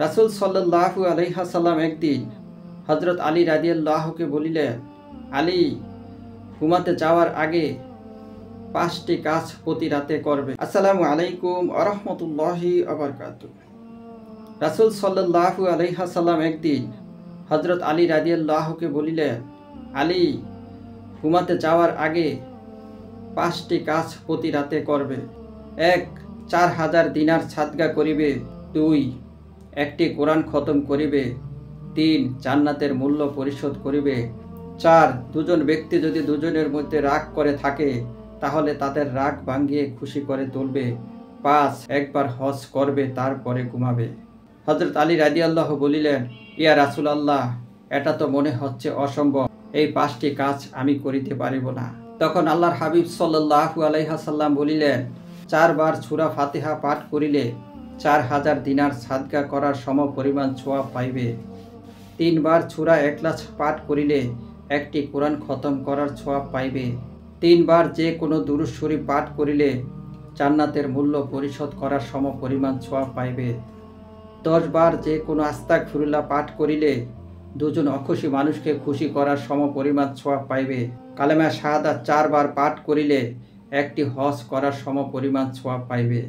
রাসূল সাল্লাল্লাহু আলাইহি ওয়াসাল্লাম একদিন হযরত আলী রাদিয়াল্লাহুকে বলিলেন, আলী, ঘুমাতে যাওয়ার আগে 5টি কাজ প্রতি রাতে করবে। আসসালামু আলাইকুম ওয়া রাহমাতুল্লাহি ওয়া বারাকাতুহু। রাসূল সাল্লাল্লাহু আলাইহি ওয়াসাল্লাম একদিন হযরত আলী রাদিয়াল্লাহুকে বলিলেন, আলী, ঘুমাতে যাওয়ার আগে 5টি কাজ প্রতি রাতে করবে। 1. 4000 দিনার সাদকা করিবে। 2. একটি কোরআন খতম করিবে। 3. জান্নাতের মূল্য পরিশোধ করিবে। 4. দুজন ব্যক্তি যদি দুজনের মধ্যে রাগ করে থাকে তাহলে তাদের রাগ ভাঙিয়ে খুশি করে তুলবে। 5. একবার হজ করবে, তারপরে ঘুমাবে। হযরত আলী রাদিয়াল্লাহু বলিলেন, ইয়া রাসূলুল্লাহ, এটা তো মনে হচ্ছে অসম্ভব। এই 5টি কাজ আমি করিতে পারিব না। তখন আল্লাহর হাবিব সাল্লাল্লাহু আলাইহি ওয়াসাল্লাম বলিলেন, 4 বার সূরা ফাতিহা পাঠ করিলে 4000 দিনার সাদকা করার সম পরিমাণ সওয়াব পাইবে। 3 বার সূরা ইখলাস পাঠ করিলে একটি কোরআন খতম করার সওয়াব পাইবে। 3 বার যে কোনো দুরূদ শরীফ পাঠ করিলে জান্নাতের মূল্য পরিশোধ করার সম পরিমাণ সওয়াব পাইবে। 10 বার যে কোনো আস্তাগফিরুল্লাহ পাঠ করিলে দুজন অখুশি মানুষকে খুশি করার সম পরিমাণ সওয়াব পাইবে। কালেমা শাহাদাত 4 বার পাঠ করিলে একটি হজ করার সম পরিমাণ সওয়াব পাইবে।